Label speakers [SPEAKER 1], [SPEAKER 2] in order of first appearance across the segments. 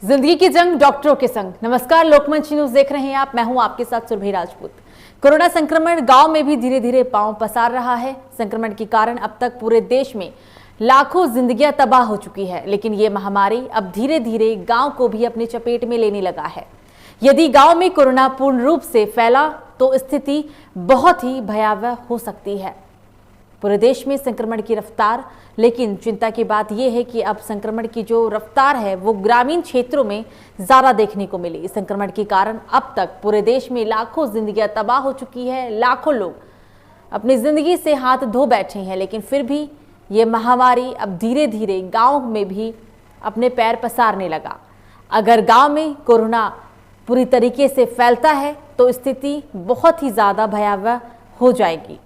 [SPEAKER 1] जिंदगी की जंग डॉक्टरों के संग। नमस्कार, लोकमंच न्यूज देख रहे हैं आप। मैं हूं आपके साथ सुरभि राजपूत। कोरोना संक्रमण गांव में भी धीरे धीरे पांव पसार रहा है। संक्रमण के कारण अब तक पूरे देश में लाखों जिंदगियां तबाह हो चुकी है, लेकिन ये महामारी अब धीरे धीरे गांव को भी अपनी चपेट में लेने लगा है। यदि गांव में कोरोना पूर्ण रूप से फैला तो स्थिति बहुत ही भयावह हो सकती है। पूरे देश में संक्रमण की रफ्तार, लेकिन चिंता की बात यह है कि अब संक्रमण की जो रफ्तार है वो ग्रामीण क्षेत्रों में ज्यादा देखने को मिली। संक्रमण के कारण अब तक पूरे देश में लाखों जिंदगियां तबाह हो चुकी है। लाखों लोग अपनी जिंदगी से हाथ धो बैठे हैं, लेकिन फिर भी ये महामारी अब धीरे धीरे गांव में भी अपने पैर पसारने लगा। अगर गांव में कोरोना पूरी तरीके से फैलता है तो स्थिति बहुत ही ज्यादा भयावह हो जाएगी।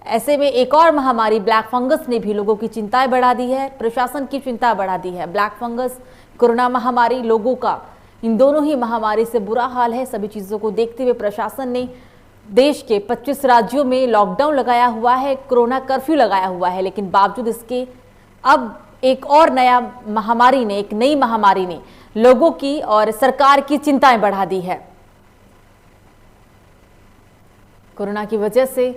[SPEAKER 1] ऐसे में एक और महामारी ब्लैक फंगस ने भी लोगों की चिंताएं बढ़ा दी है, प्रशासन की चिंता बढ़ा दी है। ब्लैक फंगस, कोरोना महामारी, लोगों का इन दोनों ही महामारी से बुरा हाल है। सभी चीजों को देखते हुए प्रशासन ने देश के 25 राज्यों में लॉकडाउन लगाया हुआ है, कोरोना कर्फ्यू लगाया हुआ है, लेकिन बावजूद इसके अब एक और नया महामारी ने, एक नई महामारी ने लोगों की और सरकार की चिंताएं बढ़ा दी है। कोरोना की वजह से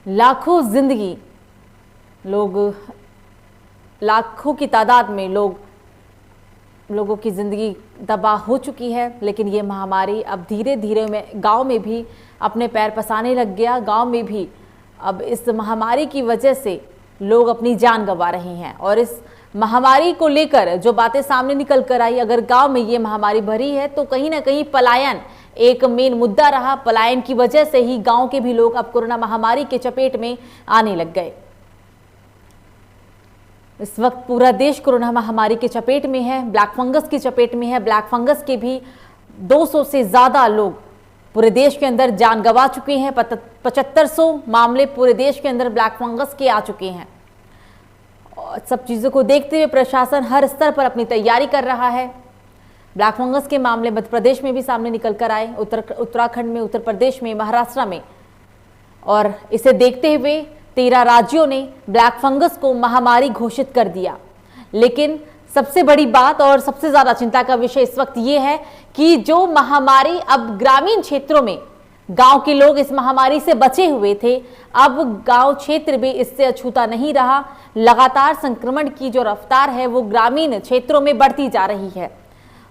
[SPEAKER 1] लाखों जिंदगी, लाखों की तादाद में लोगों की जिंदगी तबाह हो चुकी है, लेकिन ये महामारी अब धीरे धीरे गांव में भी अपने पैर पसारने लग गया। गांव में भी अब इस महामारी की वजह से लोग अपनी जान गंवा रहे हैं और इस महामारी को लेकर जो बातें सामने निकल कर आई, अगर गांव में ये महामारी भरी है तो कहीं ना कहीं पलायन एक मेन मुद्दा रहा। पलायन की वजह से ही गांव के भी लोग अब कोरोना महामारी के चपेट में आने लग गए। इस वक्त पूरा देश कोरोना महामारी के चपेट में है, ब्लैक फंगस की चपेट में है। ब्लैक फंगस के भी 200 से ज्यादा लोग पूरे देश के अंदर जान गंवा चुके हैं। 7500 मामले पूरे देश के अंदर ब्लैक फंगस के आ चुके हैं। और सब चीजों को देखते हुए प्रशासन हर स्तर पर अपनी तैयारी कर रहा है। ब्लैक फंगस के मामले मध्य प्रदेश में भी सामने निकल कर आए, उत्तराखंड में, उत्तर प्रदेश में, महाराष्ट्र में, और इसे देखते हुए 13 राज्यों ने ब्लैक फंगस को महामारी घोषित कर दिया। लेकिन सबसे बड़ी बात और सबसे ज्यादा चिंता का विषय इस वक्त ये है कि जो महामारी अब ग्रामीण क्षेत्रों में, गांव के लोग इस महामारी से बचे हुए थे, अब गांव क्षेत्र भी इससे अछूता नहीं रहा। लगातार संक्रमण की जो रफ्तार है वो ग्रामीण क्षेत्रों में बढ़ती जा रही है।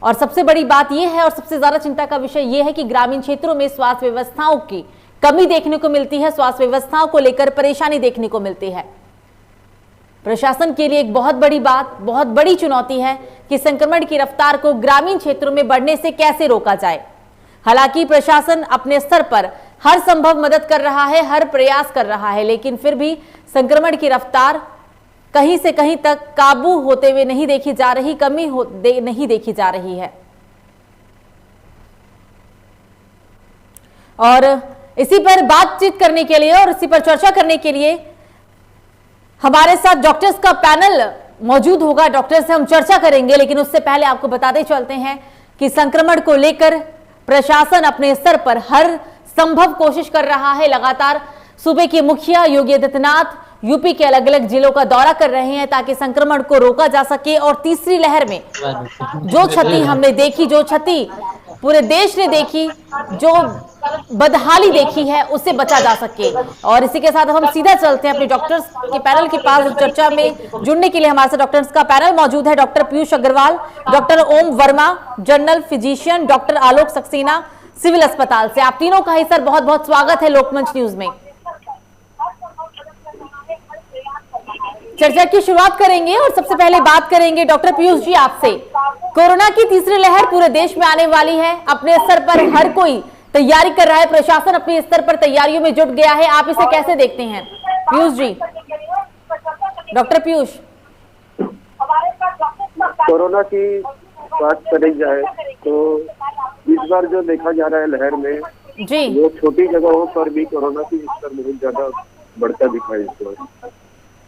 [SPEAKER 1] और सबसे बड़ी बात यह है और सबसे ज्यादा चिंता का विषय यह है कि ग्रामीण क्षेत्रों में स्वास्थ्य व्यवस्थाओं की कमी देखने को मिलती है। स्वास्थ्य व्यवस्थाओं को लेकर परेशानी देखने को मिलती है। प्रशासन के लिए एक बहुत बड़ी बात, बहुत बड़ी चुनौती है कि संक्रमण की रफ्तार को ग्रामीण क्षेत्रों में बढ़ने से कैसे रोका जाए। हालांकि प्रशासन अपने स्तर पर हर संभव मदद कर रहा है, हर प्रयास कर रहा है, लेकिन फिर भी संक्रमण की रफ्तार कहीं से कहीं तक काबू होते हुए नहीं देखी जा रही, नहीं देखी जा रही है। और इसी पर बातचीत करने के लिए और इसी पर चर्चा करने के लिए हमारे साथ डॉक्टर्स का पैनल मौजूद होगा। डॉक्टर से हम चर्चा करेंगे, लेकिन उससे पहले आपको बताते चलते हैं कि संक्रमण को लेकर प्रशासन अपने स्तर पर हर संभव कोशिश कर रहा है। लगातार सूबे के मुखिया योगी आदित्यनाथ यूपी के अलग अलग जिलों का दौरा कर रहे हैं ताकि संक्रमण को रोका जा सके और तीसरी लहर में जो क्षति हमने देखी, जो क्षति पूरे देश ने देखी, जो बदहाली देखी है, उससे बचा जा सके। और इसी के साथ हम सीधा चलते हैं अपने डॉक्टर्स के पैनल के पास। चर्चा में जुड़ने के लिए हमारे साथ डॉक्टर्स का पैनल मौजूद है। डॉक्टर पीयूष अग्रवाल, डॉक्टर ओम वर्मा, जनरल फिजिशियन, डॉक्टर आलोक सक्सेना, सिविल अस्पताल से। आप तीनों का ही सर बहुत बहुत स्वागत है लोकमंच न्यूज में। चर्चा की शुरुआत करेंगे और सबसे पहले बात करेंगे डॉक्टर पीयूष जी आपसे। कोरोना की तीसरी लहर पूरे देश में आने वाली है। अपने स्तर पर हर कोई तैयारी कर रहा है, प्रशासन अपने स्तर पर तैयारियों में जुट गया है। आप इसे कैसे देखते हैं पीयूष जी? डॉक्टर पीयूष,
[SPEAKER 2] कोरोना की बात करी जाए तो इस बार जो देखा जा रहा है लहर में
[SPEAKER 1] जी,
[SPEAKER 2] वो छोटी जगहों पर भी कोरोना की स्तर बहुत ज्यादा बढ़ता दिखाई देता है।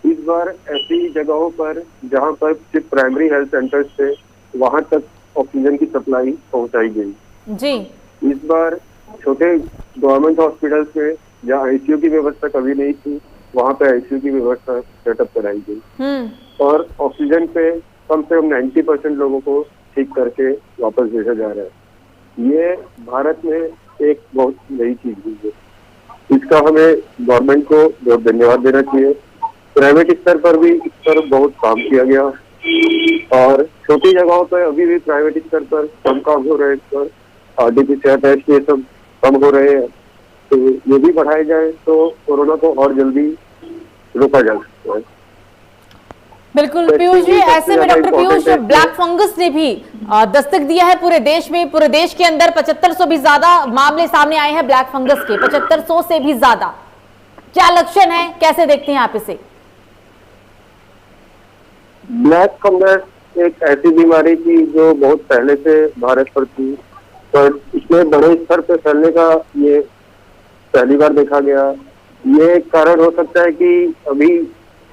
[SPEAKER 2] इस बार ऐसी जगहों पर जहां पर सिर्फ प्राइमरी हेल्थ सेंटर्स थे वहां तक ऑक्सीजन की सप्लाई पहुंचाई गई
[SPEAKER 1] जी।
[SPEAKER 2] इस बार छोटे गवर्नमेंट हॉस्पिटल्स में जहां आईसीयू की व्यवस्था कभी नहीं थी वहां पे आईसीयू की व्यवस्था सेटअप कराई गई और ऑक्सीजन पे कम से कम 90% लोगों को ठीक करके वापस भेजा जा रहा है। ये भारत में एक बहुत नई चीज हुई है, इसका हमें गवर्नमेंट को बहुत धन्यवाद देना चाहिए। प्राइवेट स्तर पर भी इस पर बहुत काम किया गया और छोटी जगहों पर अभी भी प्राइवेट स्तर पर कम काम हो रहे हैं, इस पर आरटीपीसीआर टेस्ट ये सब कम हो रहे हैं, तो ये भी बढ़ाए जाए तो कोरोना को और जल्दी रोका जा सकता है।
[SPEAKER 1] बिल्कुल पीयूष जी, ऐसे में डॉक्टर पीयूष, ब्लैक फंगस ने भी दस्तक दिया है पूरे देश में। पूरे देश के अंदर 7500 भी ज्यादा मामले सामने आए हैं ब्लैक फंगस के, 7500 से भी ज्यादा। क्या लक्षण है, कैसे देखते हैं आप इसे?
[SPEAKER 2] ब्लैक फंगस एक ऐसी बीमारी थी जो बहुत पहले से भारत पर थी, पर इसमें बड़े स्तर पर फैलने का ये पहली बार देखा गया। ये कारण हो सकता है कि अभी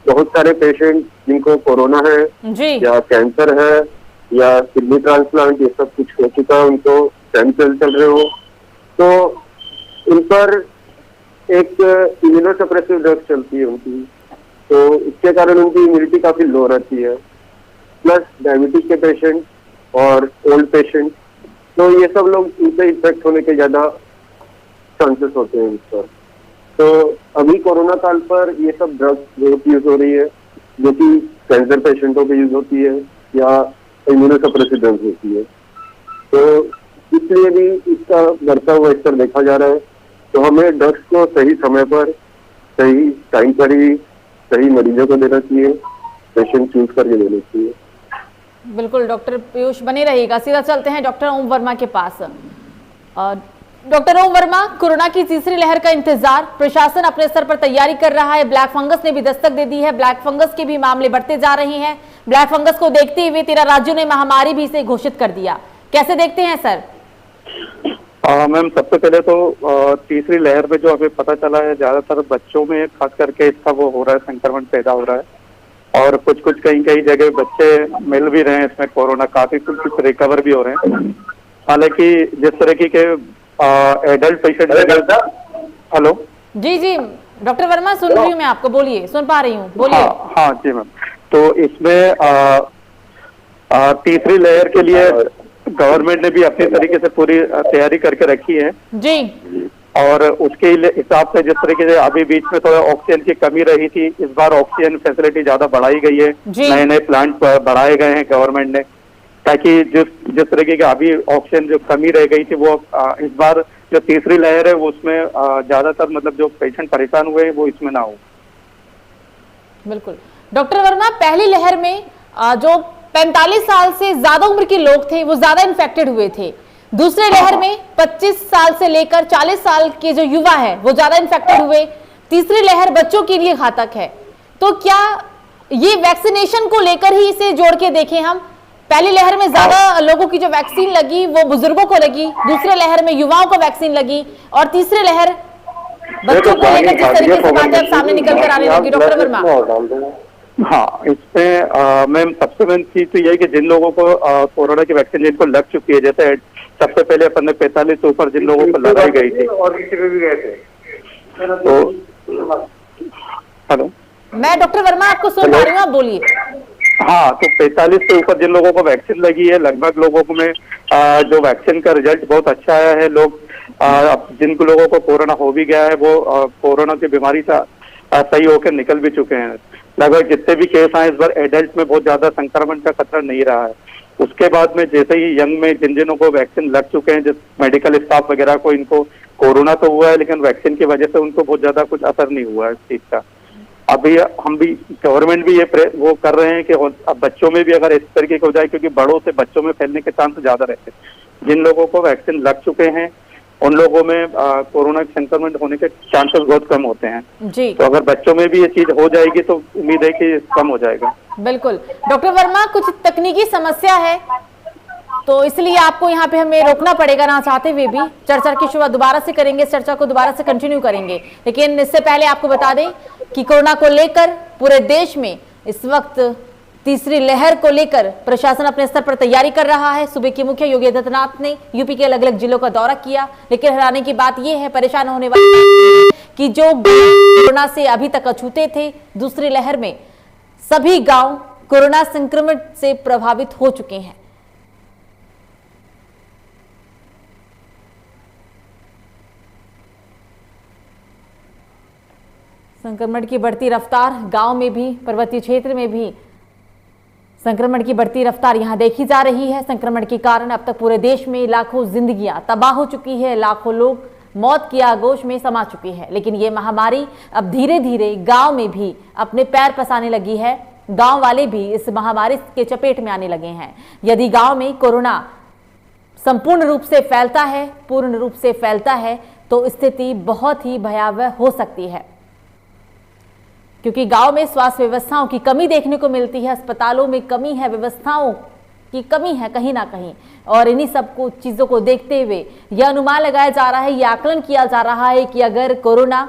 [SPEAKER 2] बहुत सारे पेशेंट जिनको कोरोना है
[SPEAKER 1] जी,
[SPEAKER 2] या कैंसर है या किडनी ट्रांसप्लांट, ये सब कुछ हो चुका है, उनको स्टेम सेल चल रहे हो, तो इन पर एक इम्यूनोसप्रेसिव ड्रग चलती है उनकी, तो इसके कारण उनकी इम्यूनिटी काफी लो रहती है। प्लस डायबिटीज के पेशेंट और ओल्ड पेशेंट, तो ये सब लोग इनसे इन्फेक्ट होने के ज्यादा चांसेस होते हैं इस पर। तो अभी कोरोना काल पर ये सब ड्रग्स बहुत यूज हो रही है, जो कि कैंसर पेशेंटों पे यूज होती है या इम्यूनोसप्रेसिव ड्रग्स होती है, तो इसलिए भी इसका बढ़ता हुआ स्तर देखा जा रहा है। तो हमें ड्रग्स को सही समय पर, सही टाइम पर ही सही मरीजों को देना चाहिए, पेशेंट चूज करके देना चाहिए।
[SPEAKER 1] बिल्कुल डॉक्टर पीयूष बने रहिएगा। सीधा चलते हैं डॉक्टर ओम वर्मा के पास। डॉक्टर ओम वर्मा, कोरोना की तीसरी लहर का इंतजार, प्रशासन अपने स्तर पर तैयारी कर रहा है, ब्लैक फंगस ने भी दस्तक दे दी है, ब्लैक फंगस के भी मामले बढ़ते जा रहे हैं। ब्लैक फंगस को देखते हुए 13 राज्यों ने महामारी भी इसे घोषित कर दिया, कैसे देखते हैं सर?
[SPEAKER 3] मैम, सबसे पहले तो तीसरी लहर में जो हमें पता चला है, ज्यादातर बच्चों में खास करके इसका वो हो रहा है, संक्रमण पैदा हो रहा है और कुछ कुछ कई जगह बच्चे मिल भी रहे हैं इसमें कोरोना, काफी कुछ रिकवर भी हो रहे हैं। हालांकि जिस तरह के एडल्ट पेशेंट, हेलो
[SPEAKER 1] जी जी डॉक्टर वर्मा, सुन रही हूँ मैं आपको, बोलिए, सुन पा रही हूँ, बोलिए।
[SPEAKER 3] हाँ जी मैम, तो इसमें तीसरी लहर के लिए गवर्नमेंट ने भी अपनी तरीके से पूरी तैयारी करके रखी है
[SPEAKER 1] जी,
[SPEAKER 3] और उसके हिसाब से जिस तरीके से अभी बीच में थोड़ा ऑक्सीजन की कमी रही थी, इस बार ऑक्सीजन फैसिलिटी ज्यादा बढ़ाई गई है, नए नए प्लांट बढ़ाए गए हैं गवर्नमेंट ने, ताकि जिस तरीके की अभी ऑक्सीजन जो कमी रह गई थी वो इस बार जो तीसरी लहर है वो उसमें ज्यादातर मतलब जो पेशेंट परेशान हुए हैं वो इसमें ना हो।
[SPEAKER 1] बिल्कुल डॉक्टर वर्मा, पहली लहर में जो 45 साल से ज्यादा उम्र के लोग थे वो ज्यादा इन्फेक्टेड हुए थे, दूसरे लहर में 25 साल से लेकर 40 साल के जो युवा है वो ज्यादा इन्फेक्टेड हुए, तीसरी लहर बच्चों के लिए घातक है। तो क्या ये वैक्सीनेशन को लेकर ही इसे जोड़ के देखें हम? पहली लहर में ज्यादा लोगों की जो वैक्सीन लगी वो बुजुर्गों को लगी, दूसरे लहर में युवाओं को वैक्सीन लगी और तीसरी लहर बच्चों को लेकर जिस तरीके से बातें अब सामने निकल कर आने लगी। डॉक्टर वर्मा,
[SPEAKER 3] हाँ, इसमें मैम सबसे मेन चीज तो यही कि जिन लोगों को कोरोना की वैक्सीन जिनको लग चुकी है, जैसे सबसे पहले अपन ने 45 से ऊपर जिन लोगों को लगाई गई थी, तो हेलो,
[SPEAKER 1] मैं डॉक्टर वर्मा आपको सुन पा रही हूँ, आप बोलिए।
[SPEAKER 3] हाँ, तो 45 से ऊपर जिन लोगों को वैक्सीन लगी है, लगभग लोगों को में जो वैक्सीन का रिजल्ट बहुत अच्छा आया है, लोग जिन लोगों को कोरोना हो भी गया है वो कोरोना की बीमारी से सही होकर निकल भी चुके हैं। लगभग जितने भी केस आए इस बार एडल्ट में बहुत ज्यादा संक्रमण का खतरा नहीं रहा है। उसके बाद में जैसे ही यंग में जिन को वैक्सीन लग चुके हैं, जिस मेडिकल स्टाफ वगैरह को, इनको कोरोना तो हुआ है लेकिन वैक्सीन की वजह से उनको बहुत ज्यादा कुछ असर नहीं हुआ है इस चीज का। अभी हम भी, गवर्नमेंट भी ये वो कर रहे हैं कि अब बच्चों में भी अगर इस तरीके का हो जाए, क्योंकि बड़ों से बच्चों में फैलने के चांस ज्यादा रहते हैं, जिन लोगों को वैक्सीन लग चुके हैं उन लोगों में कोरोना संक्रमण होने के चांसेस बहुत कम होते हैं जी। तो अगर बच्चों में भी ये चीज हो जाएगी तो उम्मीद है कि कम हो जाएगा।
[SPEAKER 1] बिल्कुल डॉक्टर वर्मा, कुछ तकनीकी समस्या है तो इसलिए आपको यहाँ पे हमें रोकना पड़ेगा, ना चाहते हुए भी। चर्चा की शुरुआत दोबारा से करेंगे, चर्चा को दोबारा से कंटिन्यू करेंगे, लेकिन इससे पहले आपको बता दें कि कोरोना को लेकर पूरे देश में इस वक्त तीसरी लहर को लेकर प्रशासन अपने स्तर पर तैयारी कर रहा है। सूबे के मुख्य योगी आदित्यनाथ ने यूपी के अलग अलग जिलों का दौरा किया, लेकिन हैरानी की बात यह है, परेशान होने वाली कि जो कोरोना से अभी तक अछूते थे, दूसरी लहर में सभी गांव कोरोना संक्रमण से प्रभावित हो चुके हैं। संक्रमण की बढ़ती रफ्तार गांव में भी, पर्वतीय क्षेत्र में भी संक्रमण की बढ़ती रफ्तार यहां देखी जा रही है। संक्रमण के कारण अब तक पूरे देश में लाखों जिंदगियां तबाह हो चुकी है, लाखों लोग मौत की आगोश में समा चुके हैं। लेकिन ये महामारी अब धीरे धीरे गांव में भी अपने पैर पसारने लगी है। गांव वाले भी इस महामारी के चपेट में आने लगे हैं। यदि गांव में कोरोना संपूर्ण रूप से फैलता है, पूर्ण रूप से फैलता है, तो स्थिति बहुत ही भयावह हो सकती है, क्योंकि गांव में स्वास्थ्य व्यवस्थाओं की कमी देखने को मिलती है। अस्पतालों में कमी है, व्यवस्थाओं की कमी है कहीं ना कहीं, और इन्हीं सब को चीजों को देखते हुए यह अनुमान लगाया जा रहा है, यह आकलन किया जा रहा है कि अगर कोरोना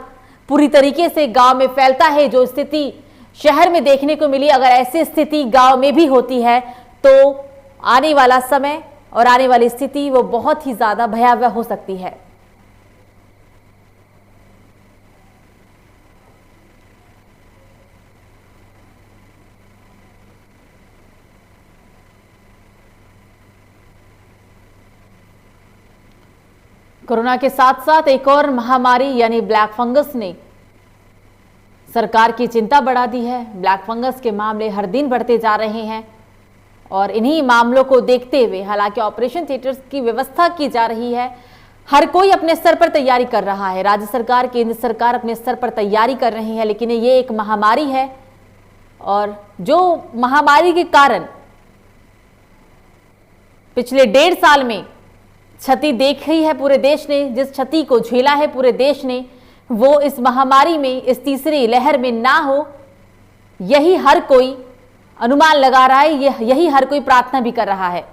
[SPEAKER 1] पूरी तरीके से गांव में फैलता है, जो स्थिति शहर में देखने को मिली, अगर ऐसी स्थिति गांव में भी होती है, तो आने वाला समय और आने वाली स्थिति वो बहुत ही ज्यादा भयावह हो सकती है। कोरोना के साथ साथ एक और महामारी यानी ब्लैक फंगस ने सरकार की चिंता बढ़ा दी है। ब्लैक फंगस के मामले हर दिन बढ़ते जा रहे हैं, और इन्हीं मामलों को देखते हुए हालांकि ऑपरेशन थिएटर्स की व्यवस्था की जा रही है। हर कोई अपने स्तर पर तैयारी कर रहा है, राज्य सरकार, केंद्र सरकार अपने स्तर पर तैयारी कर रही है, लेकिन ये एक महामारी है, और जो महामारी के कारण पिछले 1.5 साल में क्षति देखी है पूरे देश ने, जिस क्षति को झेला है पूरे देश ने, वो इस महामारी में, इस तीसरी लहर में ना हो, यही हर कोई अनुमान लगा रहा है, यही हर कोई प्रार्थना भी कर रहा है।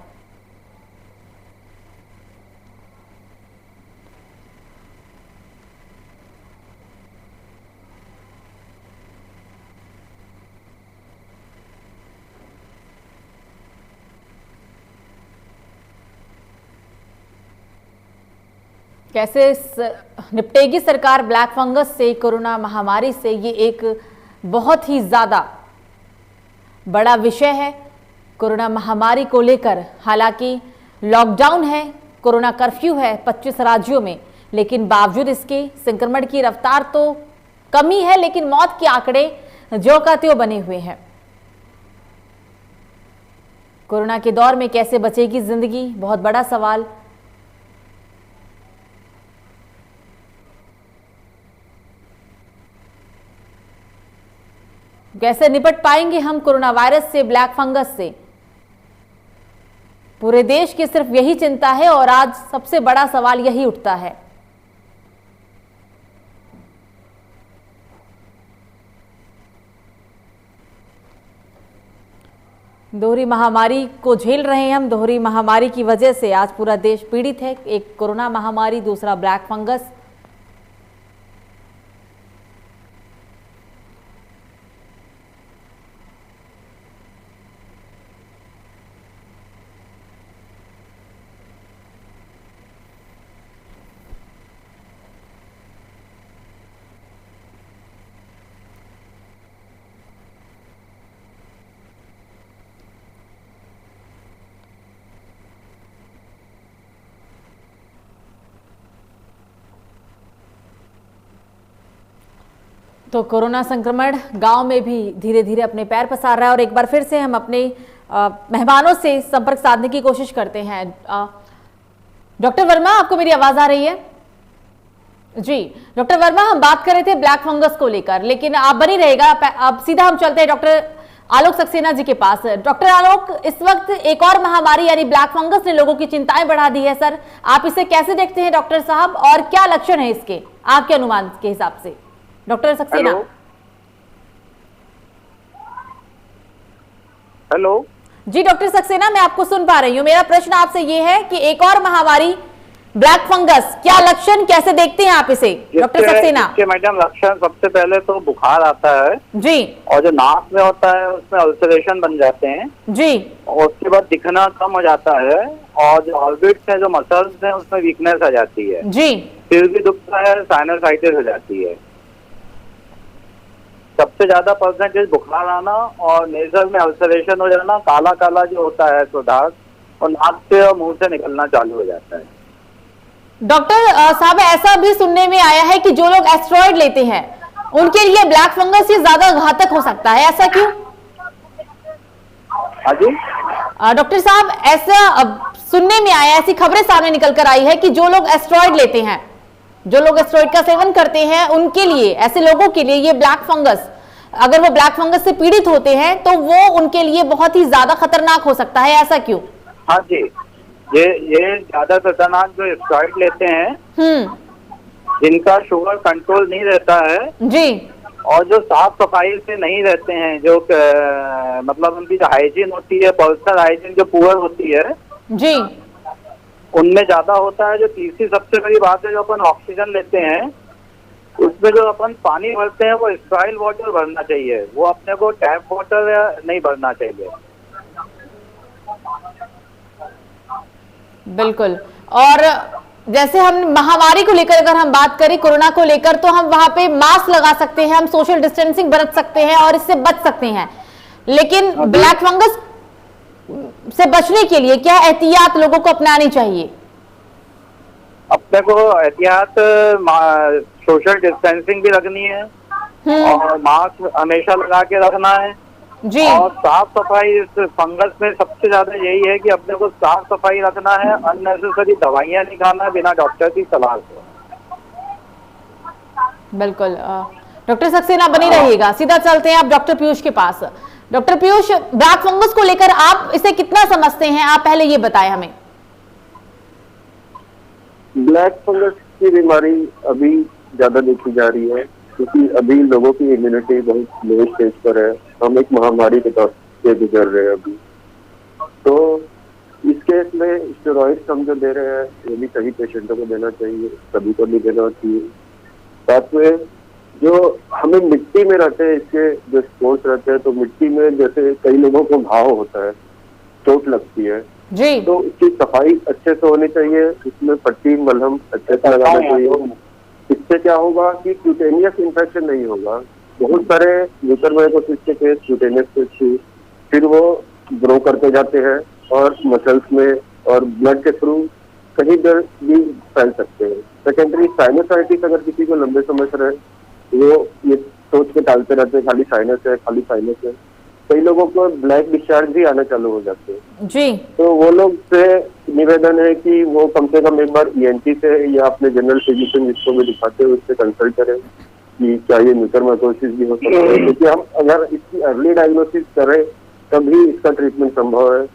[SPEAKER 1] कैसे निपटेगी सरकार ब्लैक फंगस से, कोरोना महामारी से, ये एक बहुत ही ज्यादा बड़ा विषय है कोरोना महामारी को लेकर। हालांकि लॉकडाउन है, कोरोना कर्फ्यू है 25 राज्यों में, लेकिन बावजूद इसके संक्रमण की रफ्तार तो कमी है, लेकिन मौत के आंकड़े ज्यों का त्यों बने हुए हैं। कोरोना के दौर में कैसे बचेगी जिंदगी, बहुत बड़ा सवाल। कैसे निपट पाएंगे हम कोरोना वायरस से, ब्लैक फंगस से? पूरे देश की सिर्फ यही चिंता है, और आज सबसे बड़ा सवाल यही उठता है। दोहरी महामारी को झेल रहे हैं हम। दोहरी महामारी की वजह से आज पूरा देश पीड़ित है, एक कोरोना महामारी, दूसरा ब्लैक फंगस। तो कोरोना संक्रमण गांव में भी धीरे धीरे अपने पैर पसार रहा है, और एक बार फिर से हम अपने मेहमानों से संपर्क साधने की कोशिश करते हैं। डॉक्टर वर्मा, आपको मेरी आवाज आ रही है? जी डॉक्टर वर्मा, हम बात कर रहे थे ब्लैक फंगस को लेकर, लेकिन आप बनी रहेगा। अब सीधा हम चलते हैं डॉक्टर आलोक सक्सेना जी के पास। डॉक्टर आलोक, इस वक्त एक और महामारी यानी ब्लैक फंगस ने लोगों की चिंताएं बढ़ा दी है। सर, आप इसे कैसे देखते हैं डॉक्टर साहब, और क्या लक्षण है इसके आपके अनुमान के हिसाब से? डॉक्टर सक्सेना।
[SPEAKER 2] हेलो
[SPEAKER 1] जी डॉक्टर सक्सेना, मैं आपको सुन पा रही हूँ। मेरा प्रश्न आपसे ये है कि एक और महामारी ब्लैक फंगस, क्या लक्षण, कैसे देखते हैं आप इसे? डॉक्टर सक्सेना।
[SPEAKER 3] इसके मैडम लक्षण सबसे पहले तो बुखार आता है
[SPEAKER 1] जी,
[SPEAKER 3] और जो नाक में होता है उसमें अल्सरेशन बन जाते हैं
[SPEAKER 1] जी,
[SPEAKER 3] और उसके बाद दिखना कम हो जाता है, और जो ऑर्बिट्स है, जो मसल्स हैं, उसमें वीकनेस आ जाती है
[SPEAKER 1] जी,
[SPEAKER 3] सिर भी दुखता है, साइनसाइटिस हो जाती है। सबसे ज्यादा परसेंटेज बुखार आना और नेजल में अल्सरेशन हो जाना, काला काला जो होता है सुधार, और नाक से और मुंह से निकलना चालू हो जाता है।
[SPEAKER 1] डॉक्टर साहब, ऐसा भी सुनने में आया है कि जो लोग एस्टेरॉइड लेते हैं उनके लिए ब्लैक फंगस ये ज्यादा घातक हो सकता है, ऐसा क्यों?
[SPEAKER 3] हाँ जी
[SPEAKER 1] डॉक्टर साहब, ऐसा अब सुनने में आया, ऐसी खबरें सामने निकल कर आई है कि जो लोग एस्टेरॉइड लेते हैं, जो लोग एस्टेरॉइड का सेवन करते हैं, उनके लिए, ऐसे लोगों के लिए ये ब्लैक फंगस, अगर वो ब्लैक फंगस से पीड़ित होते हैं तो वो उनके लिए बहुत ही ज्यादा खतरनाक हो सकता है, ऐसा क्यों?
[SPEAKER 3] हाँ जी, ये ज्यादा खतरनाक जो स्टेरॉइड लेते हैं, जिनका शुगर कंट्रोल नहीं रहता है
[SPEAKER 1] जी,
[SPEAKER 3] और जो साफ सफाई से नहीं रहते हैं, जो मतलब उनकी जो हाइजीन होती है, पर्सनल हाइजीन जो पुअर होती है
[SPEAKER 1] जी,
[SPEAKER 3] उनमें ज्यादा होता है। जो तीसरी सबसे बड़ी बात है, जो अपन ऑक्सीजन लेते हैं उसमें जो अपन पानी भरते हैं वो स्टेराइल वाटर भरना चाहिए, वो अपने को टैप वाटर नहीं भरना चाहिए।
[SPEAKER 1] बिल्कुल। और जैसे हम महामारी को लेकर अगर हम बात करें, कोरोना को लेकर, तो हम वहां पे मास्क लगा सकते हैं, हम सोशल डिस्टेंसिंग बरत सकते हैं और इससे बच सकते हैं, लेकिन ब्लैक फंगस से बचने के लिए क्या एहतियात लोगों को अपनानी चाहिए?
[SPEAKER 3] अपने को एहतियात सोशल डिस्टेंसिंग भी रखनी है और मास्क हमेशा लगा के रखना है
[SPEAKER 1] जी,
[SPEAKER 3] और साफ सफाई। इस फंगस में सबसे ज्यादा यही है कि अपने को साफ सफाई रखना है, अननेसेसरी दवाइयां नहीं खाना बिना डॉक्टर की सलाह से।
[SPEAKER 1] बिल्कुल। डॉक्टर सक्सेना बनी रहिएगा, सीधा चलते हैं आप डॉक्टर पीयूष के पास। डॉक्टर पीयूष, ब्लैक फंगस को लेकर आप इसे कितना समझते हैं, आप पहले ये बताएं हमें।
[SPEAKER 2] ब्लैक फंगस की बीमारी अभी ज्यादा देखी जा रही है क्योंकि अभी लोगों की इम्यूनिटी बहुत लो स्टेज पर है। हम एक महामारी के दौर से गुजर रहे हैं अभी। तो इस केस में स्टेरॉइड्स हम जो दे रहे हैं ये भी सही पेशेंटों को देना चाहिए, सभी को नहीं देना चाहिए। साथ में जो हमें मिट्टी में रहते हैं, इसके जो स्पोर्ट्स रहते हैं, तो मिट्टी में जैसे कई लोगों को घाव होता है, चोट लगती है
[SPEAKER 1] जी,
[SPEAKER 2] तो उसकी सफाई अच्छे से होनी चाहिए, उसमें पट्टी मलहम अच्छे से लगाना चाहिए। इससे क्या होगा कि क्यूटेनियस इन्फेक्शन नहीं होगा। बहुत सारे ल्यूकोमाइकोसिस के केस क्यूटेनियस के थ्रू फिर वो ग्रो करते जाते हैं और मसल्स में और ब्लड के थ्रू कहीं पर भी फैल सकते हैं। सेकेंडरी साइनोसाइटिस अगर किसी को लंबे समय से रहे, वो ये सोच के टालते रहते हैं खाली साइनस है, खाली साइनस है। कई लोगों को ब्लैक डिस्चार्ज भी आने चालू हो जाते हैं
[SPEAKER 1] जी,
[SPEAKER 2] तो वो लोग से निवेदन है कि वो कम से कम एक बार ईएनटी से या अपने जनरल फिजिशियन जिसको भी दिखाते हैं उससे कंसल्ट करें कि क्या ये म्यूकरमाइकोसिस भी हो सकता है। क्योंकि हम अगर इसकी अर्ली डायग्नोसिस करें तभी इसका ट्रीटमेंट संभव है।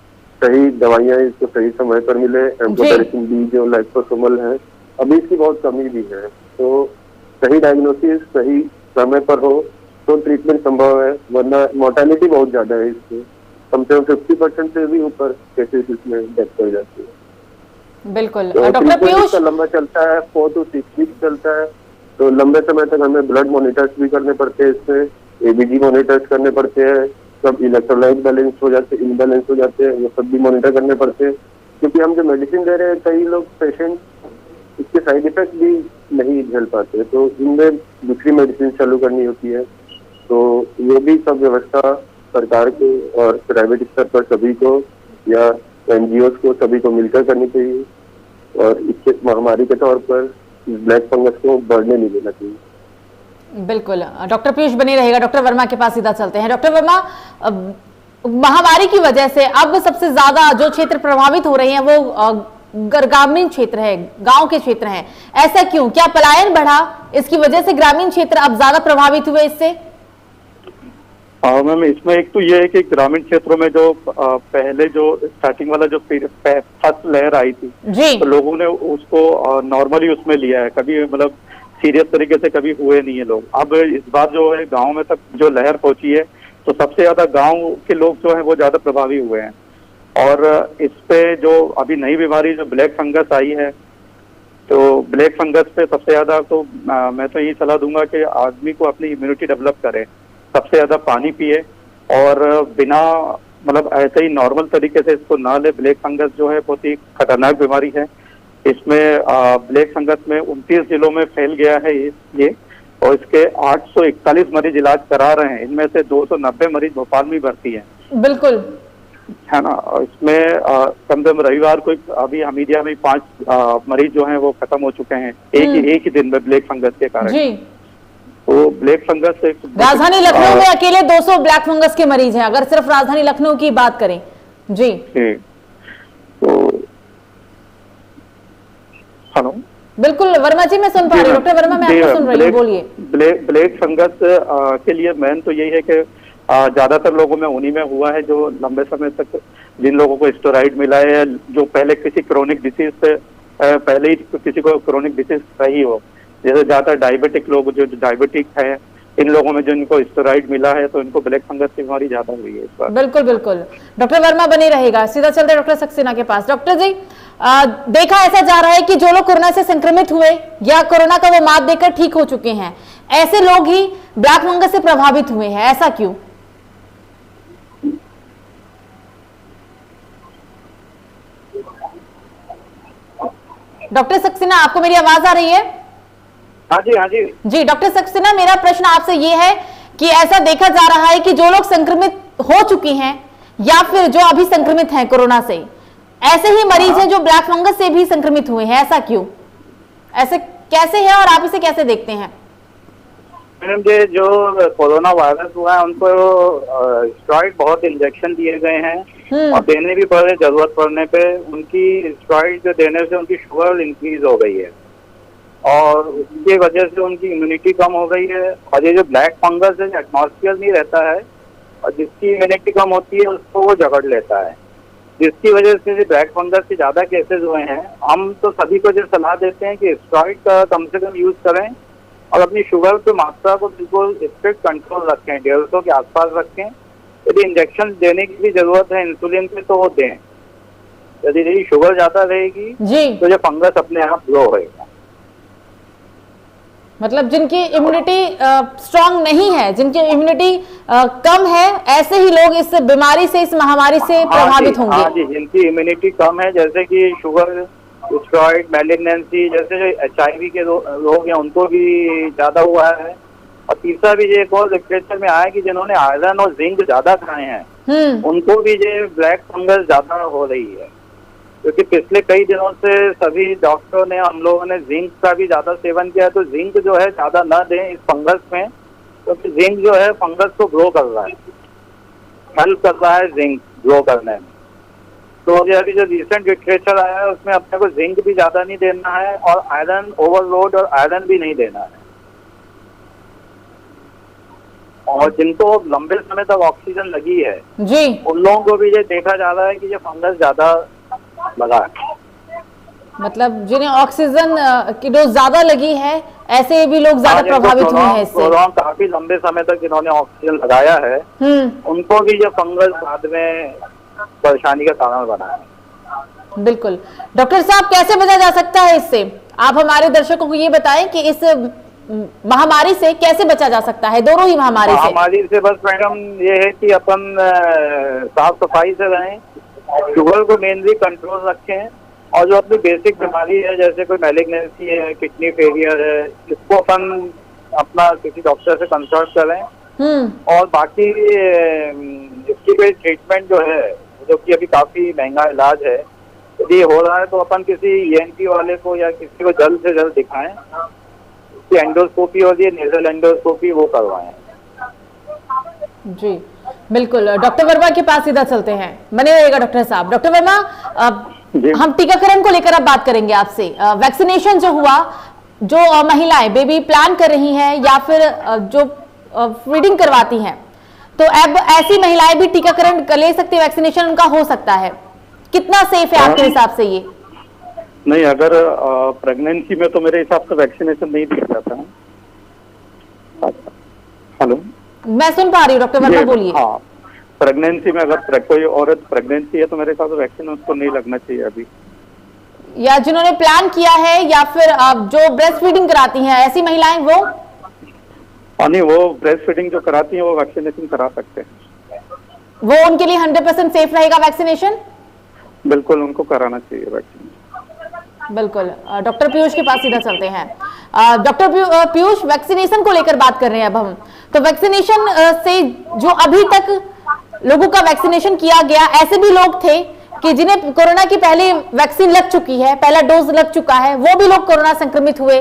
[SPEAKER 2] सही दवाइयाँ इसको सही समय पर मिले, एम्फोटेरिसिन बी जो लाइपोसोमल है अभी इसकी बहुत कमी भी है, तो सही डायग्नोसिस सही समय पर हो तो ट्रीटमेंट संभव है, वरना मोर्टेलिटी बहुत ज्यादा है इससे, कम से कम 50% से भी ऊपर केसेस इसमें डेथ हो जाती है।
[SPEAKER 1] बिल्कुल।
[SPEAKER 2] तो
[SPEAKER 1] डॉक्टर पीयूष,
[SPEAKER 2] लंबा चलता है, 4 to 6 वीक चलता है, तो लंबे समय तक हमें ब्लड मॉनिटर्स भी करने पड़ते हैं, इसमें एबीजी मॉनिटर्स करने पड़ते हैं, सब इलेक्ट्रोलाइट बैलेंस हो जाते हैं, इनबैलेंस हो जाते हैं, वो सब भी मॉनिटर करने पड़ते हैं। क्योंकि हम जो मेडिसिन दे रहे हैं कई लोग पेशेंट इसके साइड इफेक्ट भी नहीं झेल पाते, तो इनमें दूसरी मेडिसिन चालू करनी होती है। तो ये भी सब व्यवस्था सरकार को और प्राइवेट स्तर पर सभी को या एनजीओस को सभी को मिलकर करनी चाहिए और इसके महामारी के तौर पर ब्लैक फंगस को बढ़ने नहीं देना चाहिए।
[SPEAKER 1] बिल्कुल। डॉक्टर पीयूष बनी रहेगा, डॉक्टर वर्मा के पास सीधा चलते हैं। डॉक्टर वर्मा, महामारी की वजह से अब सबसे ज्यादा जो क्षेत्र प्रभावित हो रहे हैं वो ग्रामीण क्षेत्र है, गांव के क्षेत्र हैं, ऐसा क्यों? क्या पलायन बढ़ा, इसकी वजह से ग्रामीण क्षेत्र अब ज्यादा प्रभावित हुए इससे?
[SPEAKER 3] हाँ मैम, इसमें एक तो ये है कि ग्रामीण क्षेत्रों में जो पहले जो स्टार्टिंग वाला जो फर्स्ट लहर आई थी
[SPEAKER 1] जी,
[SPEAKER 3] तो लोगों ने उसको नॉर्मली उसमें लिया है, कभी मतलब सीरियस तरीके से कभी हुए नहीं है लोग। अब इस बार जो है गांव में तक जो लहर पहुंची है तो सबसे ज्यादा गांव के लोग जो है वो ज्यादा प्रभावी हुए हैं। और इस पे जो अभी नई बीमारी जो ब्लैक फंगस आई है, तो ब्लैक फंगस पे सबसे ज्यादा तो मैं तो यही सलाह दूंगा कि आदमी को अपनी इम्यूनिटी डेवलप करे, सबसे ज्यादा पानी पिए और बिना मतलब ऐसे ही नॉर्मल तरीके से इसको ना ले। ब्लैक फंगस जो है बहुत ही खतरनाक बीमारी है। इसमें ब्लैक फंगस में 29 जिलों में फैल गया है ये और इसके 841 मरीज इलाज करा रहे हैं, इनमें से 290 मरीज भोपाल में भर्ती है।
[SPEAKER 1] बिल्कुल
[SPEAKER 3] है ना। इसमें कम से कम रविवार को अभी हमीदिया में 5 मरीज जो हैं वो खत्म हो चुके हैं एक ही दिन में ब्लैक फंगस के कारण।
[SPEAKER 1] जी,
[SPEAKER 3] वो ब्लैक फंगस से
[SPEAKER 1] राजधानी लखनऊ में अकेले 200 ब्लैक फंगस के मरीज हैं, अगर सिर्फ राजधानी लखनऊ की बात करें। जी
[SPEAKER 3] तो हेलो,
[SPEAKER 1] बिल्कुल वर्मा जी मैं सुन पा रही हूँ। डॉक्टर वर्मा मैं आपको सुन रही हूँ, बोलिए।
[SPEAKER 3] ब्लैक फंगस के लिए मेन तो यही है कि ज्यादातर लोगों में उन्हीं में हुआ है जो लंबे समय तक जिन लोगों को स्टेरॉइड मिला है, जो पहले किसी क्रोनिक डिसीज से पहले ही किसी को क्रोनिक डिसीज रही हो, जैसे ज्यादातर डायबिटिक लोग जो डायबिटिक है, इन लोगों में जिनको स्टेरॉइड मिला है तो इनको ब्लैक फंगस की बीमारी ज्यादा हुई है इस बार।
[SPEAKER 1] बिल्कुल बिल्कुल, डॉक्टर वर्मा बने रहेगा। सीधा चलते डॉक्टर सक्सेना के पास। डॉक्टर जी, देखा ऐसा जा रहा है कि जो लोग कोरोना से संक्रमित हुए या कोरोना का वो मात देकर ठीक हो चुके हैं, ऐसे लोग ही ब्लैक फंगस से प्रभावित हुए हैं, ऐसा क्यों? डॉक्टर सक्सेना, आपको मेरी आवाज आ रही है?
[SPEAKER 3] हाँ जी
[SPEAKER 1] जी डॉक्टर सक्सेना, मेरा प्रश्न आपसे ये है कि ऐसा देखा जा रहा है कि जो लोग संक्रमित हो चुकी हैं या फिर जो अभी संक्रमित हैं कोरोना से, ऐसे ही मरीज हैं जो ब्लैक फंगस से भी संक्रमित हुए हैं, ऐसा क्यों? ऐसे कैसे है और आप इसे कैसे देखते हैं?
[SPEAKER 4] मैडम जी, जो कोरोना वायरस हुआ है उनको स्टेरॉइड बहुत इंजेक्शन दिए गए हैं और देने भी पड़े जरूरत पड़ने पे। उनकी स्टेरॉइड देने से उनकी शुगर इंक्रीज हो गई है और उसकी वजह से उनकी इम्यूनिटी कम हो गई है। और ये जो ब्लैक फंगस है एटमॉस्फेयर में रहता है और जिसकी इम्यूनिटी कम होती है उसको वो जकड़ लेता है, जिसकी वजह से ब्लैक फंगस के ज्यादा केसेस हुए हैं। हम तो सभी को जो सलाह देते हैं कि स्टेरॉइड का कम से कम यूज करें और अपनी शुगर की मात्रा को बिल्कुल स्ट्रिक्ट कंट्रोल रखें, 150 के आसपास रखें। यदि इंजेक्शन देने की भी जरूरत है इंसुलिन पे तो वो दें। यदि शुगर ज्यादा रहेगी तो ये फंगस अपने आप ग्रो होगा।
[SPEAKER 1] मतलब जिनकी इम्यूनिटी स्ट्रांग नहीं है, जिनकी इम्यूनिटी कम है, ऐसे ही लोग इस बीमारी से, इस महामारी से प्रभावित होंगे।
[SPEAKER 4] हाँ जी, जिनकी इम्यूनिटी कम है, जैसे कि शुगर, स्टेरॉइड, मैलिग्नेंसी, जैसे HIV के रोग हैं उनको भी ज्यादा हुआ है। और तीसरा भी एक और लिटरेचर में आया है कि जिन्होंने आयरन और जिंक ज्यादा खाए हैं उनको भी ये ब्लैक फंगस ज्यादा हो रही है। क्योंकि पिछले कई दिनों से सभी डॉक्टरों ने, हम लोगों ने जिंक का भी ज्यादा सेवन किया है, तो जिंक जो है ज्यादा न दें इस फंगस में, क्योंकि जिंक जो है फंगस को ग्रो कर रहा है, हेल्प कर रहा है जिंक ग्रो करने में। तो ये अभी जो रिसेंट लिटरेचर आया है उसमें अपने को जिंक भी ज्यादा नहीं देना है और आयरन ओवरलोड और आयरन भी नहीं देना है। और जिनको लंबे समय तक ऑक्सीजन लगी है
[SPEAKER 1] जी,
[SPEAKER 4] उन लोगों को भी ये देखा जा रहा है कि ये फंगस ज्यादा लगा है।
[SPEAKER 1] मतलब जिन्हें ऑक्सीजन की डोज ज्यादा लगी है, ऐसे भी लोग ज्यादा प्रभावित हुए हैं इससे।
[SPEAKER 4] काफी लंबे समय तक जिन्होंने ऑक्सीजन लगाया है उनको भी ये फंगस बाद में परेशानी का कारण बना है।
[SPEAKER 1] बिल्कुल। डॉक्टर साहब, कैसे बचा जा सकता है इससे? आप हमारे दर्शकों को ये बताएं कि इस महामारी से कैसे बचा जा सकता है, दोनों ही महामारी
[SPEAKER 4] से बस मैडम ये है कि अपन साफ सफाई से रहें, शुगर को मेनली कंट्रोल रखें और जो अपनी बेसिक बीमारी है जैसे कोई मैलिग्नेंसी है, किडनी फेलियर है, इसको अपन अपना किसी डॉक्टर से कंसल्ट करें। और बाकी इसकी कोई ट्रीटमेंट जो है, जो कि अभी काफी महंगा इलाज है, यदि हो रहा है तो अपन किसी ENT वाले को या किसी को जल्द से जल्द दिखाएं। उसकी एंडोस्कोपी होती है, नेजल एंडोस्कोपी, वो करवाएं।
[SPEAKER 1] जी बिल्कुल। डॉक्टर वर्मा के पास सीधा चलते हैं, बने रहेगा डॉक्टर साहब। डॉक्टर वर्मा, हम टीकाकरण को लेकर अब बात करेंगे आपसे। वैक्सीनेशन जो हुआ, जो महिलाएं बेबी प्लान कर रही हैं या फिर जो फीडिंग करवाती हैं, तो अब ऐसी महिलाएं भी टीकाकरण ले सकती है, वैक्सीनेशन उनका हो सकता है। कितना सेफ है आपके हिसाब से ये?
[SPEAKER 3] नहीं, अगर प्रेगनेंसी में तो मेरे हिसाब से वैक्सीनेशन नहीं दिया जाता है। हेलो,
[SPEAKER 1] मैं सुन पा रही हूँ डॉक्टर वर्मा, बोलिए।
[SPEAKER 3] हाँ, प्रेगनेंसी में अगर कोई औरत प्रेगनेंसी है तो मेरे हिसाब से वैक्सीन उसको नहीं लगना चाहिए अभी।
[SPEAKER 1] या जिन्होंने प्लान किया है या फिर जो ब्रेस्ट फीडिंग कराती हैं, ऐसी महिलाएं वो
[SPEAKER 3] नहीं, वो ब्रेस्ट फीडिंग जो कराती हैं वो वैक्सीनेशन करा सकते हैं।
[SPEAKER 1] वो उनके लिए 100% सेफ रहेगा वैक्सीनेशन?
[SPEAKER 3] बिल्कुल, उनको कराना चाहिए वैक्सीन।
[SPEAKER 1] बिल्कुल। डॉक्टर पीयूष के पास सीधा चलते हैं। डॉक्टर पीयूष, वैक्सीनेशन को लेकर बात कर रहे हैं अब हम। तो वैक्सीनेशन से जो अभी तक लोगों का वैक्सीनेशन किया गया, ऐसे भी लोग थे कि जिन्हें कोरोना की पहली वैक्सीन लग चुकी है, पहला डोज लग चुका है, वो भी लोग कोरोना संक्रमित हुए।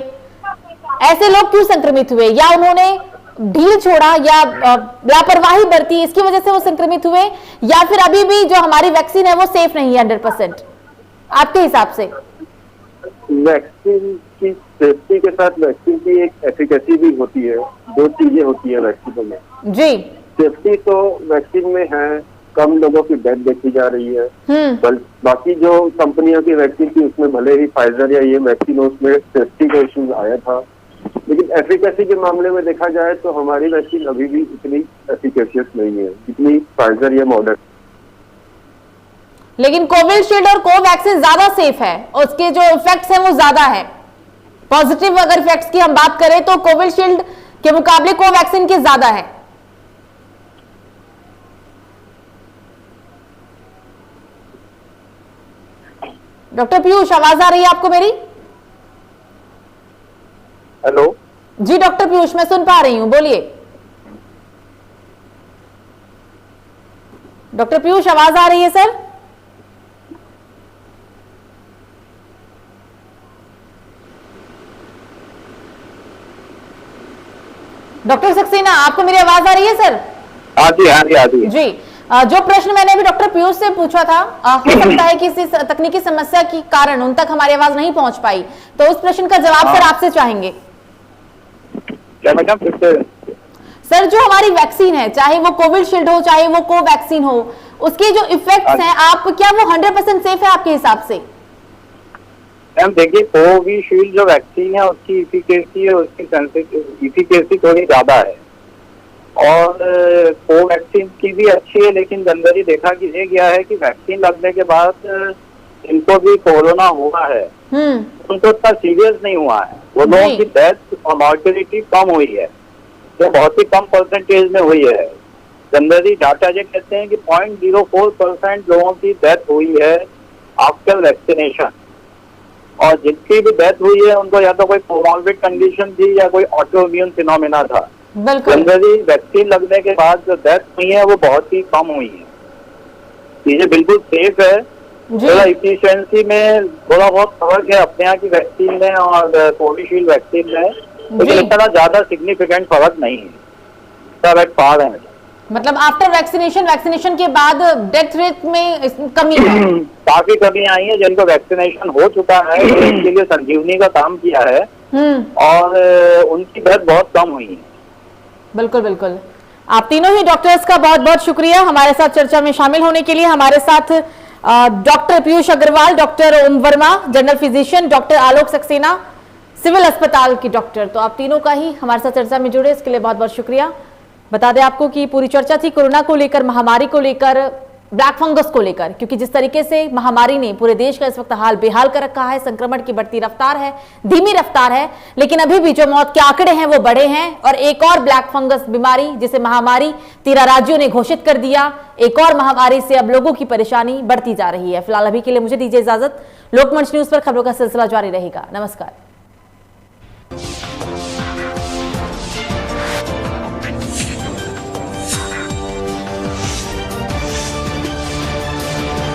[SPEAKER 1] ऐसे लोग क्यों संक्रमित हुए, या उन्होंने ढील छोड़ा या लापरवाही बरती, इसकी वजह से वो संक्रमित हुए, या फिर अभी भी जो हमारी वैक्सीन है वो सेफ नहीं है 100% आपके हिसाब से?
[SPEAKER 2] वैक्सीन की सेफ्टी के साथ वैक्सीन की एक एफिकेसी भी होती है। दो चीजें होती है वैक्सीन में
[SPEAKER 1] जी।
[SPEAKER 2] सेफ्टी तो वैक्सीन में है, कम लोगों की डेथ देखी जा रही है। बाकी जो कंपनियों की वैक्सीन थी उसमें भले ही फाइजर या ये वैक्सीन हो, उसमें सेफ्टी का इश्यूज आया था, लेकिन एफिकेसी के मामले में देखा जाए तो हमारी वैक्सीन अभी भी इतनी एफिकेशियस नहीं है जितनी फाइजर या मॉडर्न।
[SPEAKER 1] लेकिन कोविशील्ड और कोवैक्सीन ज्यादा सेफ है, उसके जो इफेक्ट्स हैं वो ज्यादा है। पॉजिटिव अगर इफेक्ट्स की हम बात करें तो कोविशील्ड के मुकाबले कोवैक्सीन के ज्यादा है। डॉक्टर पीयूष, आवाज आ रही है आपको मेरी?
[SPEAKER 4] हेलो
[SPEAKER 1] जी डॉक्टर पीयूष, मैं सुन पा रही हूं, बोलिए। डॉक्टर पीयूष, आवाज आ रही है सर? डॉक्टर सक्सेना, आपको मेरी आवाज आ रही है सर?
[SPEAKER 4] हाँ जी, हाँ जी, हाँ जी।
[SPEAKER 1] जी, जो प्रश्न मैंने अभी डॉक्टर पीयूष से पूछा था, हो सकता है कि इस तकनीकी समस्या के कारण उन तक हमारी आवाज नहीं पहुंच पाई, तो उस प्रश्न का जवाब सर आपसे चाहेंगे।
[SPEAKER 4] क्या मैडम फिर से?
[SPEAKER 1] सर, जो हमारी वैक्सीन है, चाहे वो कोविशील्ड हो चाहे वो कोवैक्सीन हो, उसके जो इफेक्ट्स हैं, आप क्या वो 100% सेफ है आपके हिसाब से?
[SPEAKER 4] मैम देखिए, कोविशील्ड जो वैक्सीन है उसकी इफिकेसी है, उसकी इफिकेसी थोड़ी ज्यादा है, और कोवैक्सीन की भी अच्छी है, लेकिन जनरली देखा गया है कि वैक्सीन लगने के बाद इनको भी कोरोना हुआ है, उनको इतना सीरियस नहीं हुआ है। वो लोगों की डेथ और मॉर्टेलिटी कम हुई है, जो बहुत ही कम परसेंटेज में हुई है। जनरली डाटा ये कहते हैं कि 0.04% लोगों की डेथ हुई है आफ्टर वैक्सीनेशन, और जिनकी भी डेथ हुई है उनको या तो कोई कोमॉर्बिड कंडीशन थी या कोई ऑटो इम्यून फिनोमेना था। जनरली वैक्सीन लगने के बाद जो डेथ हुई है वो बहुत ही कम हुई है। चीजें बिल्कुल सेफ है। थोड़ा इफिशियंसी में थोड़ा बहुत फर्क है अपने यहाँ की वैक्सीन में और कोविशील्ड वैक्सीन में, लेकिन इतना ज्यादा सिग्निफिकेंट फर्क नहीं है, सब एक पार है।
[SPEAKER 1] मतलब आफ्टर वैक्सीनेशन के बाद डेथ रेट में कमी है?
[SPEAKER 4] काफी कमी आई है। जिनको वैक्सीनेशन हो चुका है तो इसके लिए संजीवनी का काम किया है, और उनकी डेथ बहुत कम हुई है।
[SPEAKER 1] बिल्कुल बिल्कुल। आप तीनों ही डॉक्टर्स का बहुत बहुत शुक्रिया हमारे साथ चर्चा में शामिल होने के लिए। हमारे साथ डॉक्टर पीयूष अग्रवाल, डॉक्टर ओम वर्मा जनरल फिजिशियन, डॉक्टर आलोक सक्सेना सिविल अस्पताल की डॉक्टर, तो आप तीनों का ही हमारे साथ चर्चा में जुड़े, इसके लिए बहुत बहुत शुक्रिया। बता दें आपको कि पूरी चर्चा थी कोरोना को लेकर, महामारी को लेकर, ब्लैक फंगस को लेकर, क्योंकि जिस तरीके से महामारी ने पूरे देश का इस वक्त हाल बेहाल कर रखा है, संक्रमण की बढ़ती रफ्तार है, धीमी रफ्तार है, लेकिन अभी भी जो मौत के आंकड़े हैं वो बढ़े हैं, और एक और ब्लैक फंगस बीमारी जिसे महामारी 13 राज्यों ने घोषित कर दिया, एक और महामारी से अब लोगों की परेशानी बढ़ती जा रही है। फिलहाल अभी के लिए मुझे दीजिए इजाजत। लोकमंच न्यूज पर खबरों का सिलसिला जारी रहेगा। नमस्कार।